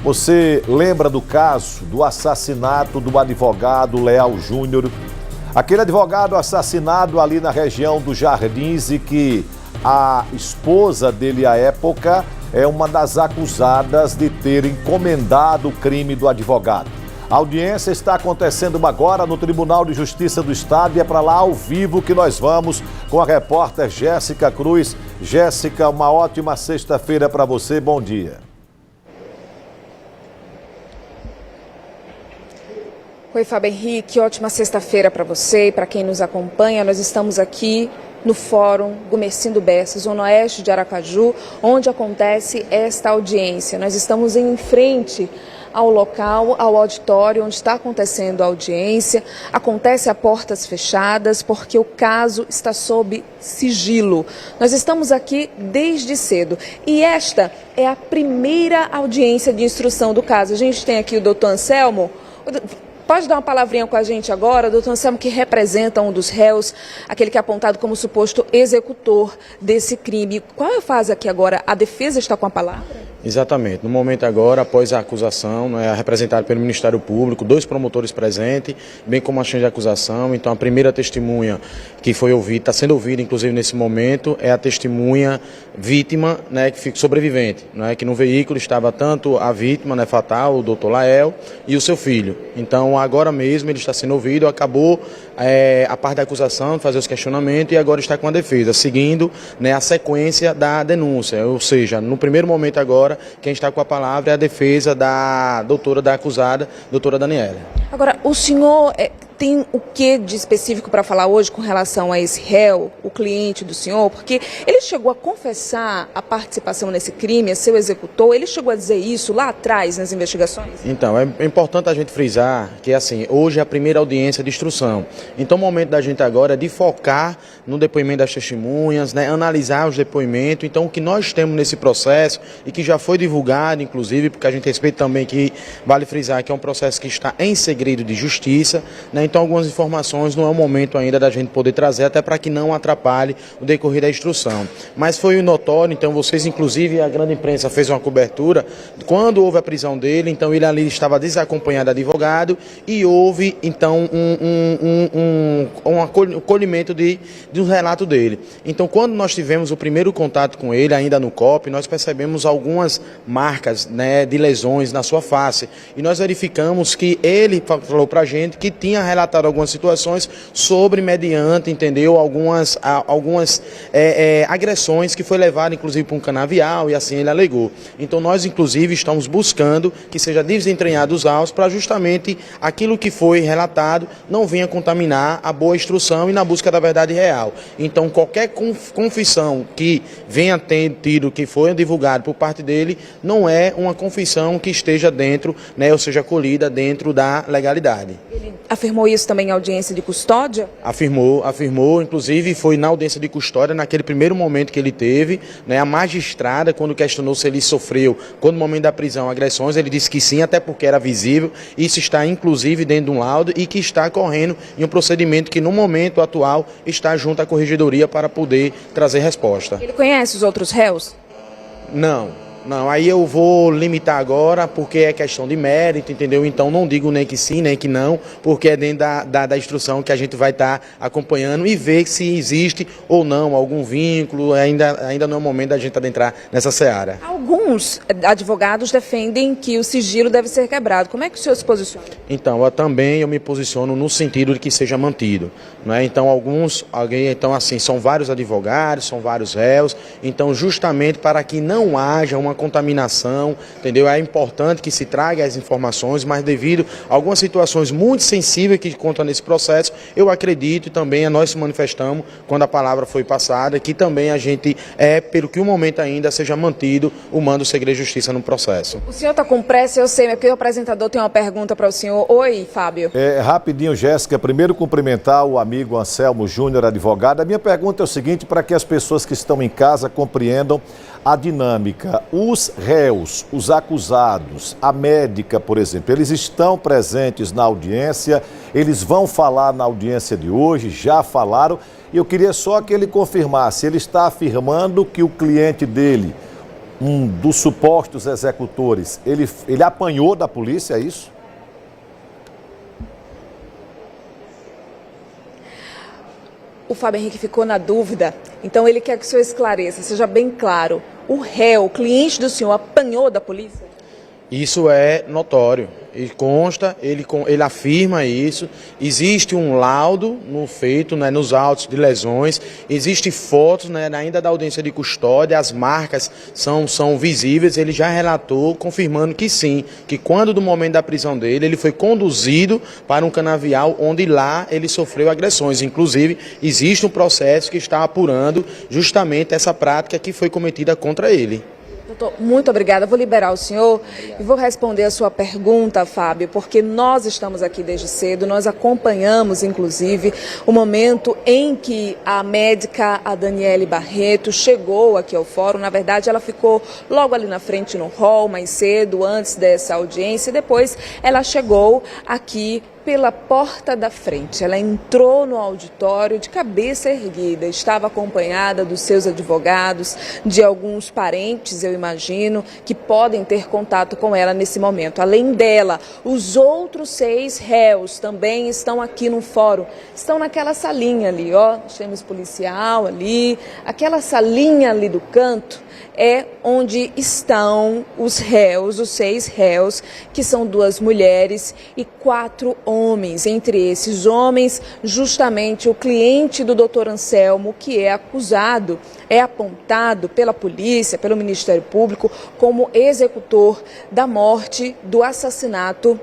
Você lembra do caso do assassinato do advogado Leal Júnior? Aquele advogado assassinado ali na região dos Jardins e que a esposa dele à época é uma das acusadas de ter encomendado o crime do advogado. A audiência está acontecendo agora no Tribunal de Justiça do Estado e é para lá ao vivo que nós vamos com a repórter Jéssica Cruz. Jéssica, uma ótima sexta-feira para você, bom dia. Oi, Fábio Henrique, ótima sexta-feira para você e para quem nos acompanha. Nós estamos aqui no Fórum Gumercindo Bessa, zona oeste de Aracaju, onde acontece esta audiência. Nós estamos em frente ao local, ao auditório onde está acontecendo a audiência. Acontece a portas fechadas porque o caso está sob sigilo. Nós estamos aqui desde cedo e esta é a primeira audiência de instrução do caso. A gente tem aqui o doutor Anselmo. Pode dar uma palavrinha com a gente agora, doutor Anselmo, que representa um dos réus, aquele que é apontado como suposto executor desse crime. Qual é a fase aqui agora? A defesa está com a palavra? Exatamente. No momento agora, após a acusação, representada pelo Ministério Público, 2 promotores presentes, bem como a chance de acusação. Então, a primeira testemunha que foi ouvida, está sendo ouvida, inclusive, nesse momento, é a testemunha vítima, que fica sobrevivente, que no veículo estava tanto a vítima, fatal, o doutor Lael, e o seu filho. Então, agora mesmo, ele está sendo ouvido, acabou a parte da acusação, fazer os questionamentos, e agora está com a defesa, seguindo a sequência da denúncia. Ou seja, no primeiro momento agora, quem está com a palavra é a defesa da doutora da acusada, doutora Daniela. Agora, o senhor tem o que de específico para falar hoje com relação a esse réu, o cliente do senhor? Porque ele chegou a confessar a participação nesse crime, a ser o executor, ele chegou a dizer isso lá atrás nas investigações? Então, é importante a gente frisar que, assim, hoje é a primeira audiência de instrução. Então, o momento da gente agora é de focar no depoimento das testemunhas, analisar os depoimentos. Então, o que nós temos nesse processo e que já foi divulgado, inclusive, porque a gente respeita também que, vale frisar, que é um processo que está em segredo de justiça, Então, algumas informações não é o momento ainda da gente poder trazer, até para que não atrapalhe o decorrer da instrução. Mas foi notório, então vocês, inclusive, a grande imprensa fez uma cobertura, quando houve a prisão dele, então ele ali estava desacompanhado de advogado e houve, então, um acolhimento de um relato dele. Então, quando nós tivemos o primeiro contato com ele, ainda no COP, nós percebemos algumas marcas de lesões na sua face. E nós verificamos que ele falou para a gente que tinha relatado algumas situações mediante, entendeu, algumas agressões que foi levado, inclusive, para um canavial, e assim ele alegou. Então, nós, inclusive, estamos buscando que seja desentranhado os autos para justamente aquilo que foi relatado não venha contaminar a boa instrução e na busca da verdade real. Então, qualquer confissão que venha ter tido, que foi divulgado por parte dele, não é uma confissão que esteja dentro, ou seja, acolhida dentro da legalidade. Ele afirmou isso também em audiência de custódia? Afirmou, inclusive foi na audiência de custódia, naquele primeiro momento que ele teve, a magistrada, quando questionou se ele sofreu, quando no momento da prisão, agressões, ele disse que sim, até porque era visível, isso está inclusive dentro de um laudo e que está correndo em um procedimento que no momento atual está junto à corregedoria para poder trazer resposta. Ele conhece os outros réus? Não, aí eu vou limitar agora, porque é questão de mérito, entendeu? Então não digo nem que sim, nem que não, porque é dentro da instrução que a gente vai estar acompanhando e ver se existe ou não algum vínculo, ainda não é o momento da gente adentrar nessa seara. Alguns advogados defendem que o sigilo deve ser quebrado. Como é que o senhor se posiciona? Então, eu me posiciono no sentido de que seja mantido. Então, são vários advogados, são vários réus, então justamente para que não haja uma contaminação, entendeu? É importante que se traga as informações, mas devido a algumas situações muito sensíveis que contam nesse processo, eu acredito e também nós se manifestamos quando a palavra foi passada, que também a gente pelo que o momento ainda seja mantido o mando segredo de justiça no processo. O senhor está com pressa, eu sei, mas porque o apresentador tem uma pergunta para o senhor. Oi, Fábio. Rapidinho, Jéssica, primeiro cumprimentar o amigo Anselmo Júnior, advogado. A minha pergunta é o seguinte, para que as pessoas que estão em casa compreendam a dinâmica. Os réus, os acusados, a médica, por exemplo, eles estão presentes na audiência, eles vão falar na audiência de hoje, já falaram, e eu queria só que ele confirmasse, ele está afirmando que o cliente dele, um dos supostos executores, ele apanhou da polícia, é isso? O Fábio Henrique ficou na dúvida, então ele quer que o senhor esclareça, seja bem claro. O réu, o cliente do senhor, apanhou da polícia? Isso é notório. Ele consta, ele afirma isso. Existe um laudo no feito, né, nos autos de lesões. Existem fotos, né, ainda da audiência de custódia, as marcas são visíveis. Ele já relatou, confirmando que sim, que quando do momento da prisão dele, ele foi conduzido para um canavial onde lá ele sofreu agressões. Inclusive, existe um processo que está apurando justamente essa prática que foi cometida contra ele. Doutor, muito obrigada. Vou liberar o senhor e vou responder a sua pergunta, Fábio, porque nós estamos aqui desde cedo, nós acompanhamos, inclusive, o momento em que a médica, a Daniele Barreto, chegou aqui ao fórum. Na verdade, ela ficou logo ali na frente no hall, mais cedo, antes dessa audiência, e depois ela chegou aqui pela porta da frente. Ela entrou no auditório de cabeça erguida, estava acompanhada dos seus advogados, de alguns parentes, eu imagino, que podem ter contato com ela nesse momento. Além dela, os outros 6 réus também estão aqui no fórum, estão naquela salinha ali, ó, temos policial ali, aquela salinha ali do canto é onde estão os réus, os 6 réus, que são 2 mulheres e 4 homens. Entre esses homens, justamente o cliente do Dr. Anselmo, que é acusado, é apontado pela polícia, pelo Ministério Público, como executor da morte, do assassinato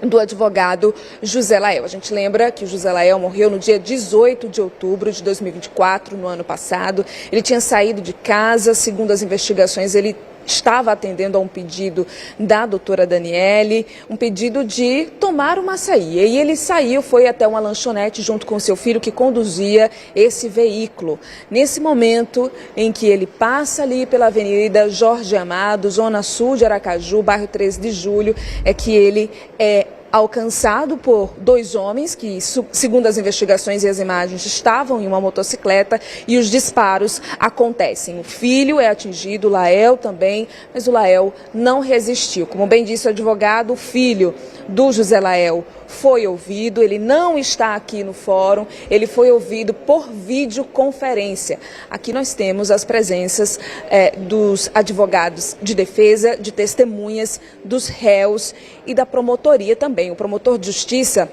do advogado José Lael. A gente lembra que o José Lael morreu no dia 18 de outubro de 2024, no ano passado. Ele tinha saído de casa, segundo as investigações, ele estava atendendo a um pedido da doutora Daniele, um pedido de tomar uma açaí. E ele saiu, foi até uma lanchonete junto com seu filho que conduzia esse veículo. Nesse momento em que ele passa ali pela Avenida Jorge Amado, zona sul de Aracaju, bairro 13 de Julho, é que ele é alcançado por 2 homens que, segundo as investigações e as imagens, estavam em uma motocicleta e os disparos acontecem. O filho é atingido, o Lael também, mas o Lael não resistiu. Como bem disse o advogado, o filho do José Lael foi ouvido, ele não está aqui no fórum, ele foi ouvido por videoconferência. Aqui nós temos as presenças dos advogados de defesa, de testemunhas, dos réus e da promotoria também. O promotor de justiça,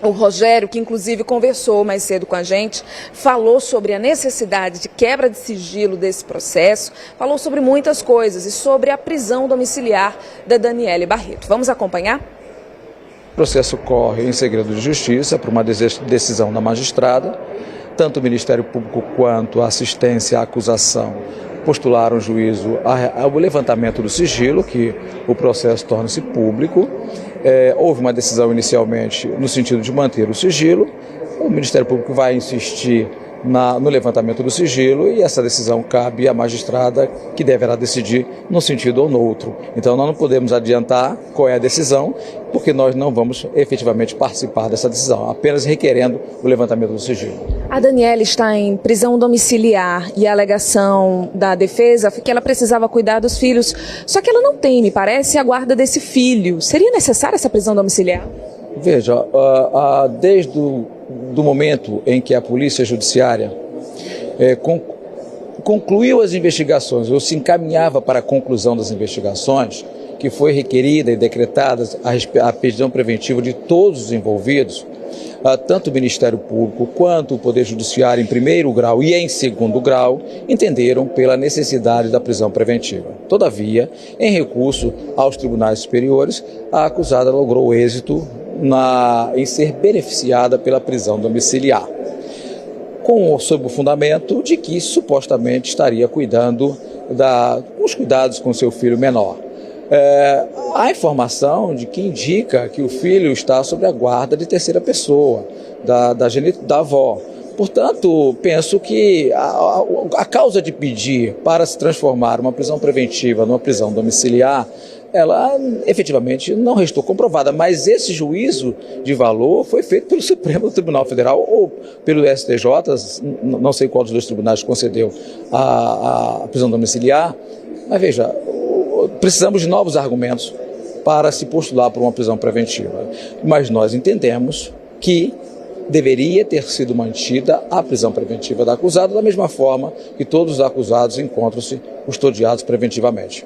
o Rogério, que inclusive conversou mais cedo com a gente, falou sobre a necessidade de quebra de sigilo desse processo, falou sobre muitas coisas e sobre a prisão domiciliar da Daniele Barreto. Vamos acompanhar? O processo corre em segredo de justiça por uma decisão da magistrada. Tanto o Ministério Público quanto a assistência à acusação postularam juízo ao levantamento do sigilo, que o processo torna-se público. Houve uma decisão inicialmente no sentido de manter o sigilo. O Ministério Público vai insistir no levantamento do sigilo e essa decisão cabe à magistrada, que deverá decidir num sentido ou no outro. Então nós não podemos adiantar qual é a decisão, porque nós não vamos efetivamente participar dessa decisão, apenas requerendo o levantamento do sigilo. A Daniele está em prisão domiciliar e a alegação da defesa foi que ela precisava cuidar dos filhos, só que ela não tem, me parece, a guarda desse filho. Seria necessária essa prisão domiciliar? Veja, desde do momento em que a Polícia Judiciária concluiu as investigações, ou se encaminhava para a conclusão das investigações, que foi requerida e decretada a prisão preventiva de todos os envolvidos, tanto o Ministério Público quanto o Poder Judiciário em primeiro grau e em segundo grau entenderam pela necessidade da prisão preventiva. Todavia, em recurso aos tribunais superiores, a acusada logrou êxito em ser beneficiada pela prisão domiciliar, sob o fundamento de que supostamente estaria cuidando os cuidados com seu filho menor. Há informação de que indica que o filho está sob a guarda de terceira pessoa, da avó. Portanto, penso que a causa de pedir para se transformar uma prisão preventiva numa prisão domiciliar, ela efetivamente não restou comprovada, mas esse juízo de valor foi feito pelo Supremo Tribunal Federal ou pelo STJ, não sei qual dos 2 tribunais concedeu a prisão domiciliar, Mas veja, precisamos de novos argumentos para se postular por uma prisão preventiva. Mas nós entendemos que deveria ter sido mantida a prisão preventiva da acusada, da mesma forma que todos os acusados encontram-se custodiados preventivamente.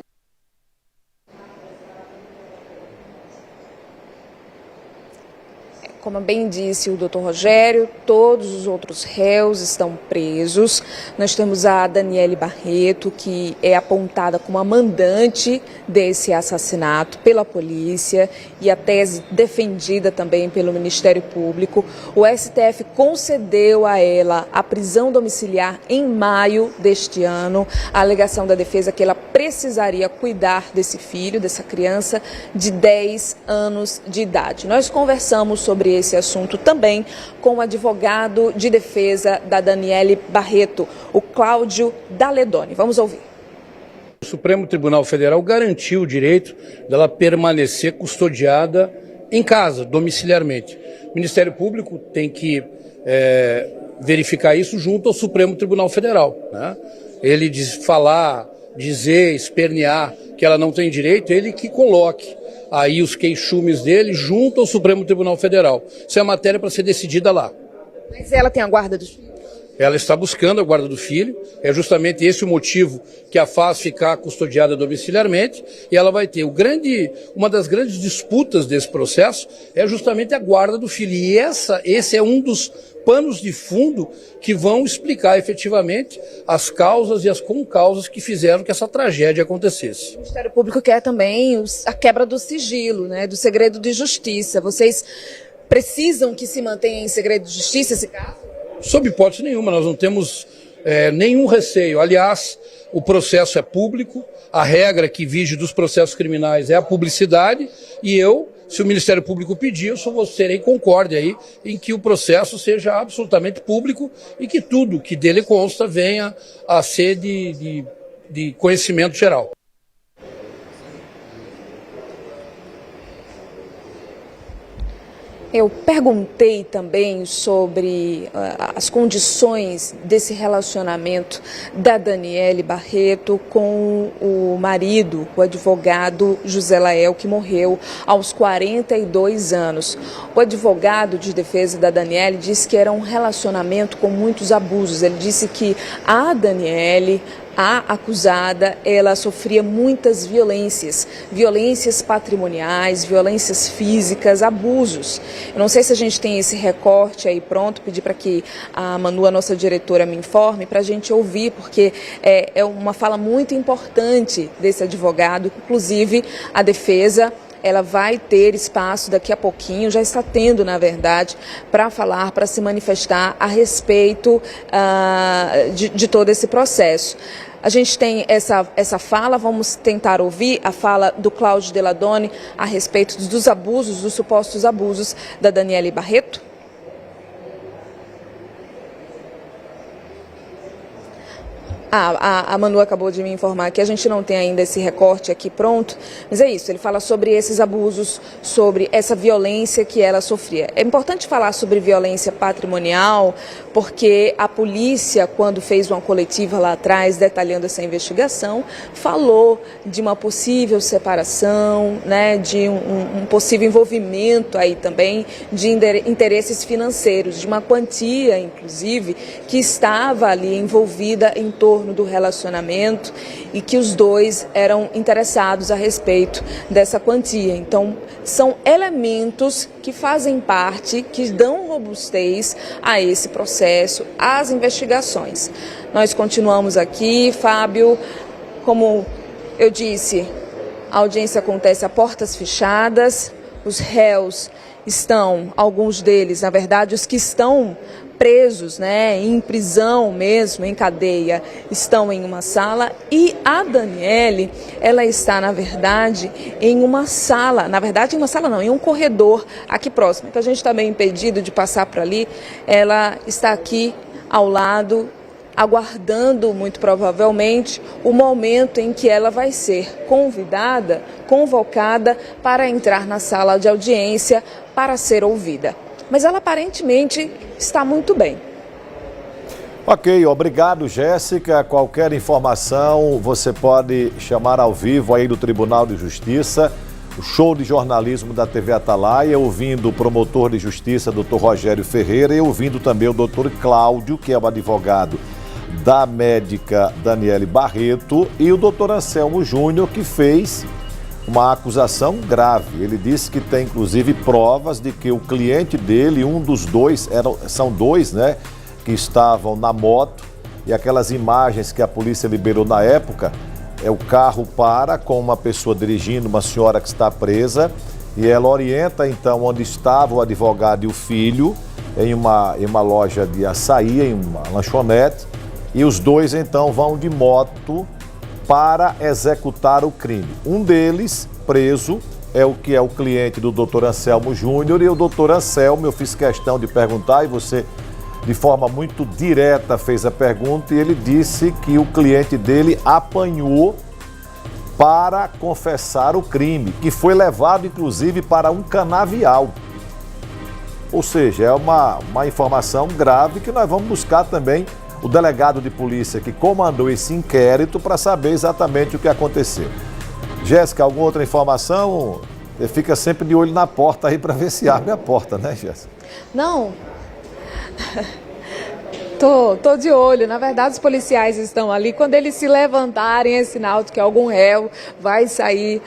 Como bem disse o doutor Rogério, todos os outros réus estão presos. Nós temos a Daniele Barreto, que é apontada como a mandante desse assassinato pela polícia e a tese defendida também pelo Ministério Público. O STF concedeu a ela a prisão domiciliar em maio deste ano. A alegação da defesa é que ela precisaria cuidar desse filho, dessa criança de 10 anos de idade. Nós conversamos sobre esse assunto também com o advogado de defesa da Daniele Barreto, o Cláudio Daledoni. Vamos ouvir. O Supremo Tribunal Federal garantiu o direito dela permanecer custodiada em casa, domiciliarmente. O Ministério Público tem que verificar isso junto ao Supremo Tribunal Federal, né? Ele dizer, espernear que ela não tem direito, ele que coloque aí os queixumes dele junto ao Supremo Tribunal Federal. Isso é matéria para ser decidida lá. Mas ela tem a guarda dos filhos? Ela está buscando a guarda do filho, é justamente esse o motivo que a faz ficar custodiada domiciliarmente, e ela vai ter uma das grandes disputas desse processo é justamente a guarda do filho. E esse é um dos panos de fundo que vão explicar efetivamente as causas e as concausas que fizeram que essa tragédia acontecesse. O Ministério Público quer também a quebra do sigilo, né, do segredo de justiça. Vocês precisam que se mantenha em segredo de justiça esse caso? Sob hipótese nenhuma, nós não temos nenhum receio. Aliás, o processo é público, a regra que vige dos processos criminais é a publicidade, e se o Ministério Público pedir, eu só serei concorde aí em que o processo seja absolutamente público e que tudo que dele consta venha a ser de conhecimento geral. Eu perguntei também sobre as condições desse relacionamento da Daniele Barreto com o marido, o advogado José Lael, que morreu aos 42 anos. O advogado de defesa da Daniele disse que era um relacionamento com muitos abusos. Ele disse que a Daniele, a acusada, ela sofria muitas violências patrimoniais, violências físicas, abusos. Eu não sei se a gente tem esse recorte aí pronto, pedir para que a Manu, a nossa diretora, me informe, para a gente ouvir, porque é uma fala muito importante desse advogado. Inclusive, a defesa, ela vai ter espaço daqui a pouquinho, já está tendo, na verdade, para falar, para se manifestar a respeito de todo esse processo. A gente tem essa fala, vamos tentar ouvir a fala do Cláudio Daledoni a respeito dos abusos, dos supostos abusos da Daniele Barreto. A Manu acabou de me informar que a gente não tem ainda esse recorte aqui pronto, mas é isso, ele fala sobre esses abusos, sobre essa violência que ela sofria. É importante falar sobre violência patrimonial, porque a polícia, quando fez uma coletiva lá atrás, detalhando essa investigação, falou de uma possível separação, né, de um possível envolvimento aí também de interesses financeiros, de uma quantia, inclusive, que estava ali envolvida em torno do relacionamento e que os dois eram interessados a respeito dessa quantia. Então, são elementos que fazem parte, que dão robustez a esse processo, às investigações. Nós continuamos aqui, Fábio, como eu disse, a audiência acontece a portas fechadas, os réus estão, alguns deles, na verdade, os que estão presos, né, em prisão mesmo, em cadeia, estão em uma sala, e a Daniele, ela está, na verdade, em uma sala, em um corredor aqui próximo. Então a gente está meio impedido de passar por ali, ela está aqui ao lado, aguardando, muito provavelmente, o momento em que ela vai ser convocada para entrar na sala de audiência para ser ouvida. Mas ela aparentemente está muito bem. Ok, obrigado, Jéssica. Qualquer informação você pode chamar ao vivo aí do Tribunal de Justiça, o show de jornalismo da TV Atalaia, ouvindo o promotor de justiça, Dr. Rogério Ferreira, e ouvindo também o Dr. Cláudio, que é o advogado da médica Daniele Barreto, e o Dr. Anselmo Júnior, que fez uma acusação grave. Ele disse que tem inclusive provas de que o cliente dele, um dos dois, são dois, né, que estavam na moto, e aquelas imagens que a polícia liberou na época, o carro para com uma pessoa dirigindo, uma senhora que está presa, e ela orienta então onde estava o advogado e o filho, em uma loja de açaí, em uma lanchonete, e os dois então vão de moto para executar o crime. Um deles, preso, é o que é o cliente do Dr. Anselmo Júnior, e o Dr. Anselmo, eu fiz questão de perguntar, e você de forma muito direta fez a pergunta, e ele disse que o cliente dele apanhou para confessar o crime, que foi levado inclusive para um canavial. Ou seja, é uma informação grave que nós vamos buscar também o delegado de polícia que comandou esse inquérito para saber exatamente o que aconteceu. Jéssica, alguma outra informação? Você fica sempre de olho na porta aí para ver se abre a porta, né, Jéssica? Não. Tô de olho. Na verdade, os policiais estão ali. Quando eles se levantarem, é sinal de que algum réu vai sair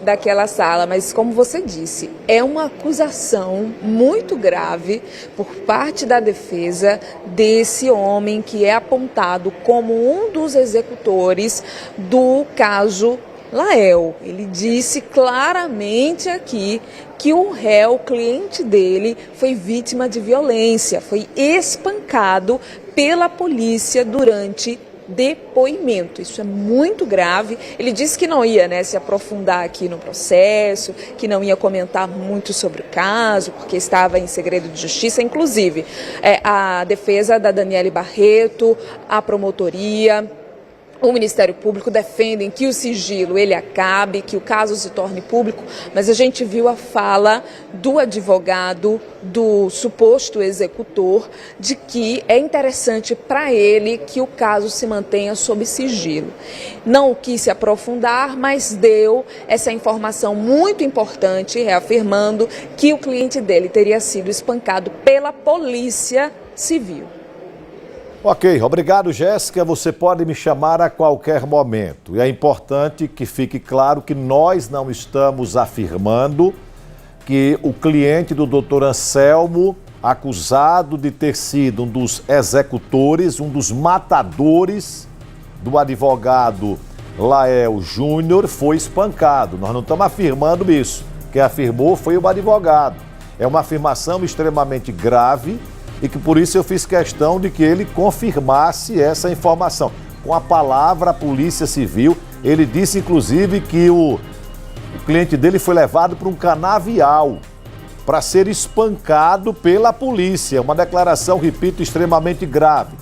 daquela sala. Mas, como você disse, é uma acusação muito grave por parte da defesa desse homem que é apontado como um dos executores do caso Lael. Ele disse claramente aqui que o réu, o cliente dele, foi vítima de violência, foi espancado pela polícia durante depoimento. Isso é muito grave. Ele disse que não ia, se aprofundar aqui no processo, que não ia comentar muito sobre o caso, porque estava em segredo de justiça. Inclusive, a defesa da Daniele Barreto, a promotoria, o Ministério Público defendem que o sigilo ele acabe, que o caso se torne público, mas a gente viu a fala do advogado, do suposto executor, de que é interessante para ele que o caso se mantenha sob sigilo. Não quis se aprofundar, mas deu essa informação muito importante, reafirmando que o cliente dele teria sido espancado pela Polícia Civil. Ok, obrigado, Jéssica. Você pode me chamar a qualquer momento. E é importante que fique claro que nós não estamos afirmando que o cliente do Dr. Anselmo, acusado de ter sido um dos executores, um dos matadores do advogado Lael Júnior, foi espancado. Nós não estamos afirmando isso. Quem afirmou foi o advogado. É uma afirmação extremamente grave, e que por isso eu fiz questão de que ele confirmasse essa informação. Com a palavra Polícia Civil, ele disse inclusive que o cliente dele foi levado para um canavial para ser espancado pela polícia. Uma declaração, repito, extremamente grave.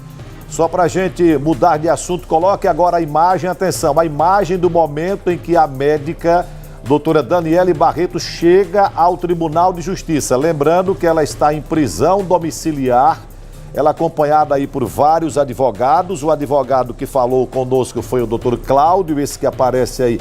Só para a gente mudar de assunto, coloque agora a imagem, atenção, a imagem do momento em que a médica doutora Daniele Barreto chega ao Tribunal de Justiça. Lembrando que ela está em prisão domiciliar, ela acompanhada aí por vários advogados. O advogado que falou conosco foi o doutor Cláudio, esse que aparece aí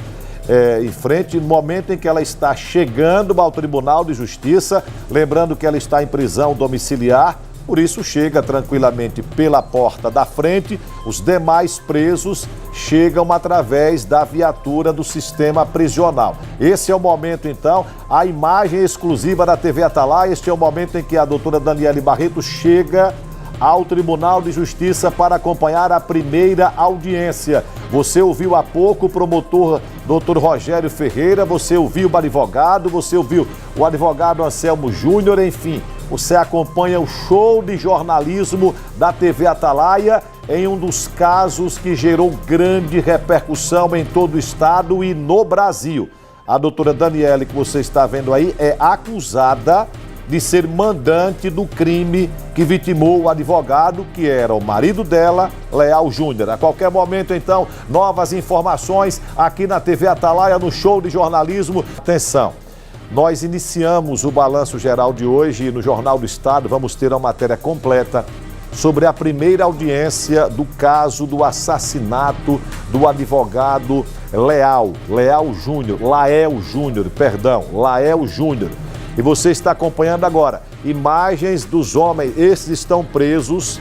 em frente, no momento em que ela está chegando ao Tribunal de Justiça. Lembrando que ela está em prisão domiciliar, por isso chega tranquilamente pela porta da frente. Os demais presos chegam através da viatura do sistema prisional. Esse é o momento, então, a imagem exclusiva da TV Atalaia. Este é o momento em que a doutora Daniele Barreto chega ao Tribunal de Justiça para acompanhar a primeira audiência. Você ouviu há pouco o promotor Dr. Rogério Ferreira, você ouviu o advogado, você ouviu o advogado Anselmo Júnior, enfim. Você acompanha o show de jornalismo da TV Atalaia em um dos casos que gerou grande repercussão em todo o estado e no Brasil. A doutora Daniele, que você está vendo aí, é acusada de ser mandante do crime que vitimou o advogado, que era o marido dela, Leal Júnior. A qualquer momento, então, novas informações aqui na TV Atalaia, no show de jornalismo. Atenção! Nós iniciamos o Balanço Geral de hoje e no Jornal do Estado vamos ter uma matéria completa sobre a primeira audiência do caso do assassinato do advogado Lael Júnior. E você está acompanhando agora imagens dos homens, esses estão presos,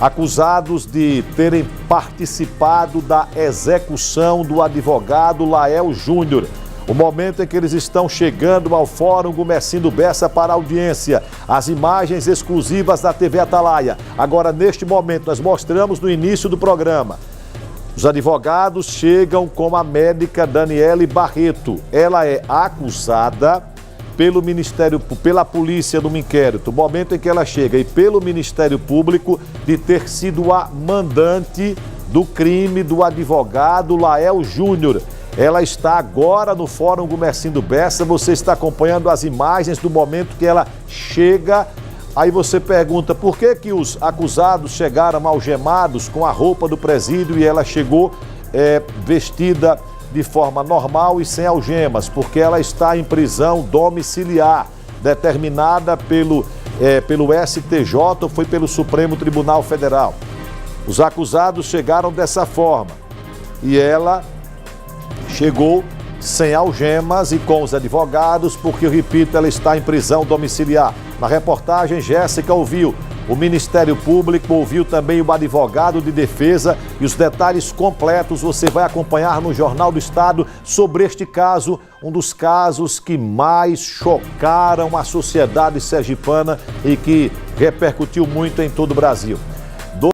acusados de terem participado da execução do advogado Lael Júnior. O momento em que eles estão chegando ao Fórum Gumercindo Bessa para a audiência. As imagens exclusivas da TV Atalaia. Agora, neste momento, nós mostramos no início do programa. Os advogados chegam com a médica Daniele Barreto. Ela é acusada pela polícia no inquérito, no momento em que ela chega, e pelo Ministério Público, de ter sido a mandante do crime do advogado Lael Júnior. Ela está agora no Fórum Gumercindo Bessa, você está acompanhando as imagens do momento que ela chega. Aí você pergunta por que os acusados chegaram algemados com a roupa do presídio e ela chegou vestida de forma normal e sem algemas, porque ela está em prisão domiciliar, determinada pelo STJ ou foi pelo Supremo Tribunal Federal. Os acusados chegaram dessa forma e ela chegou sem algemas e com os advogados, porque, eu repito, ela está em prisão domiciliar. Na reportagem, Jéssica ouviu o Ministério Público, ouviu também o advogado de defesa e os detalhes completos você vai acompanhar no Jornal do Estado sobre este caso, um dos casos que mais chocaram a sociedade sergipana e que repercutiu muito em todo o Brasil.